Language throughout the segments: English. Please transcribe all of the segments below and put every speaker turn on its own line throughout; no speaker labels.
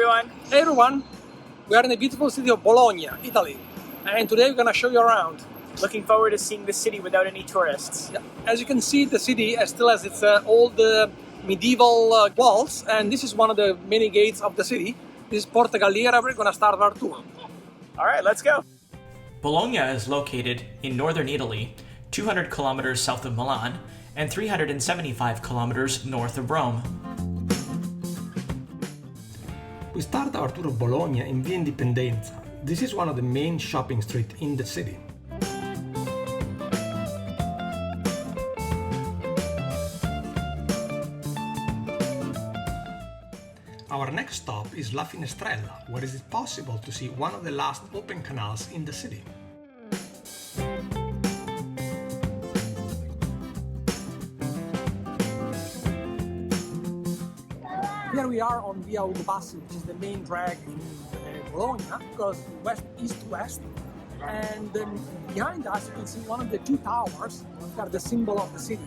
everyone.
Hey everyone, we are in the beautiful city of Bologna, Italy, and today we're gonna show you around.
Looking forward to seeing the city without any tourists.
Yeah. As you can see, the city still has its old medieval walls, and this is one of the many gates of the city. This is Porta Galliera. We're gonna start our tour.
All right, let's go.
Bologna is located in northern Italy, 200 kilometers south of Milan, and 375 kilometers north of Rome.
We start our tour of Bologna in Via Indipendenza. This is one of the main shopping streets in the city. Our next stop is La Finestrella, where it is possible to see one of the last open canals in the city.
Here we are on Via Ugo Bassi, which is the main drag in Bologna, because west, east-west. And behind us you can see one of the two towers that are the symbol of the city.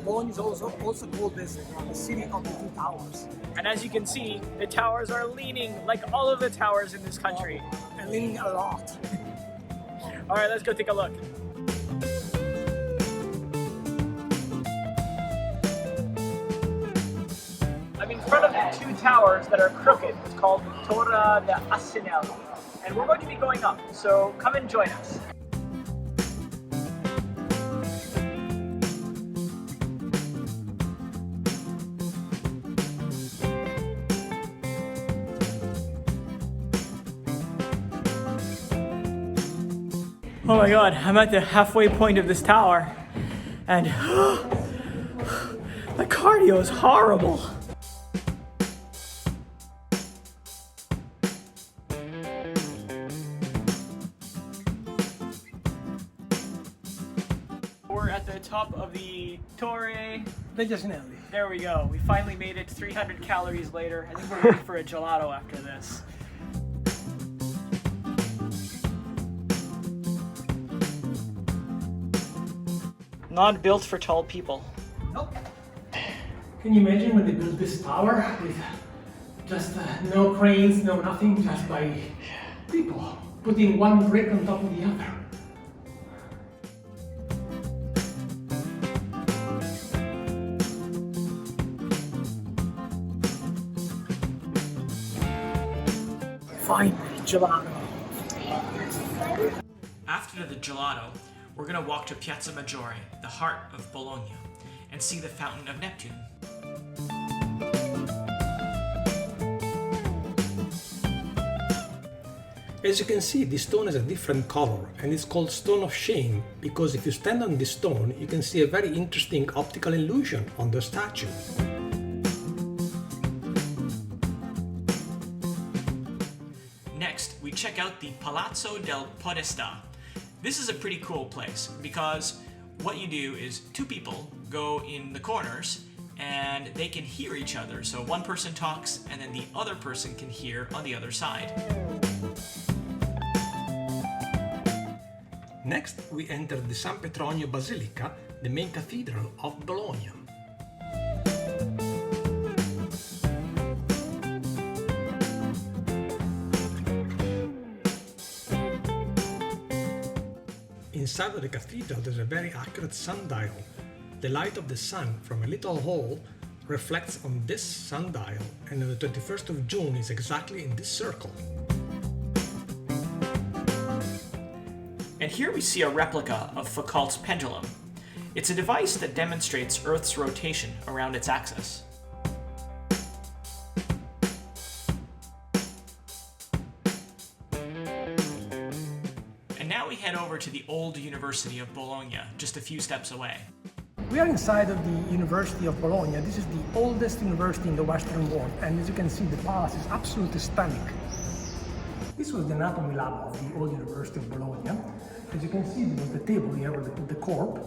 Bologna is also called the city of the two towers.
And as you can see, the towers are leaning like all of the towers in this country.
And leaning a lot.
All right, let's go take a look. I'm in front of the two towers that are crooked. It's called Torre de Asinelli. And we're going to be going up, so come and join us. Oh my god, I'm at the halfway point of this tower, and my cardio is horrible. We're at the top of the Torre
degli Asinelli.
There we go. We finally made it 300 calories later. I think we're ready for a gelato after this. Not built for tall people.
Nope. Can you imagine when they built this tower with just no cranes, no nothing, just by people putting one brick on top of the other? Fine, gelato.
After the gelato, we're going to walk to Piazza Maggiore, the heart of Bologna, and see the Fountain of Neptune.
As you can see, this stone has a different color, and it's called Stone of Shame because if you stand on this stone, you can see a very interesting optical illusion on the statue.
Next, we check out the Palazzo del Podestà. This is a pretty cool place because what you do is two people go in the corners and they can hear each other. So one person talks and then the other person can hear on the other side.
Next, we enter the San Petronio Basilica, the main cathedral of Bologna. Inside of the cathedral there's a very accurate sundial. The light of the sun from a little hole reflects on this sundial, and on the 21st of June is exactly in this circle.
And here we see a replica of Foucault's pendulum. It's a device that demonstrates Earth's rotation around its axis. And now we head over to the old University of Bologna, just a few steps away.
We are inside of the University of Bologna. This is the oldest university in the Western world, and as you can see, the palace is absolutely stunning. This was the anatomy lab of the old University of Bologna. As you can see, there was the table here where they put the corp,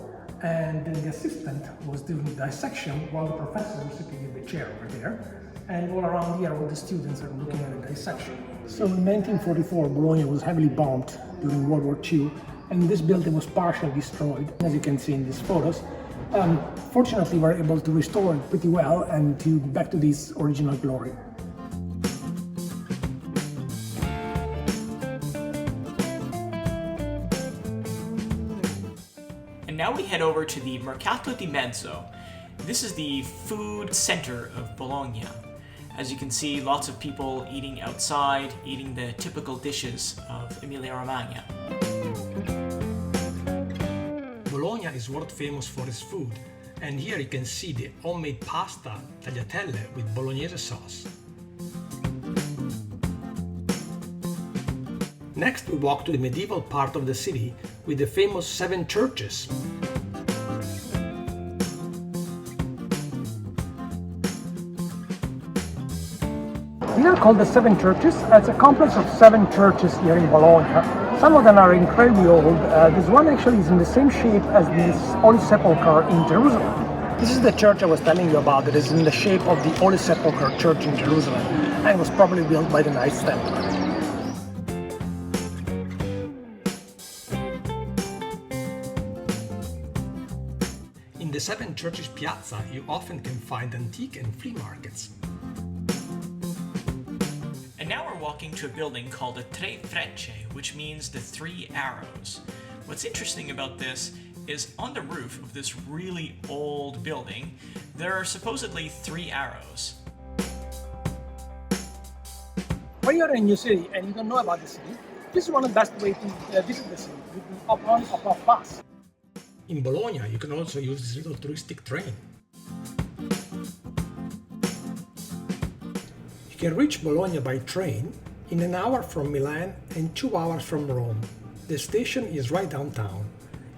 and then the assistant was doing the dissection while the professor was sitting in the chair over there. And all around here, all the students are looking at the dissection. So in 1944, Bologna was heavily bombed during World War II, and this building was partially destroyed, as you can see in these photos. Fortunately, we were able to restore it pretty well and to back to this original glory.
And now we head over to the Mercato di Mezzo. This is the food center of Bologna. As you can see, lots of people eating outside, eating the typical dishes of Emilia-Romagna.
Bologna is world famous for its food, and here you can see the homemade pasta tagliatelle with bolognese sauce. Next, we walk to the medieval part of the city with the famous 7 churches.
These are called the 7 churches. It's a complex of 7 churches here in Bologna. Some of them are incredibly old. This one actually is in the same shape as this Holy Sepulchre in Jerusalem. This is the church I was telling you about. It is in the shape of the Holy Sepulchre church in Jerusalem, and was probably built by the Knights Templar.
In the 7 churches piazza, you often can find antique and flea markets.
And now we're walking to a building called the Tre Frecce, which means the 3 arrows. What's interesting about this is on the roof of this really old building, there are supposedly 3 arrows.
When you're in a new city and you don't know about the city, this is one of the best ways to visit the city, with the up-on, up-off bus.
In Bologna, you can also use this little touristic train. You can reach Bologna by train in an hour from Milan and 2 hours from Rome. The station is right downtown.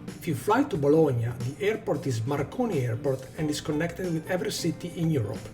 If you fly to Bologna, the airport is Marconi Airport and is connected with every city in Europe.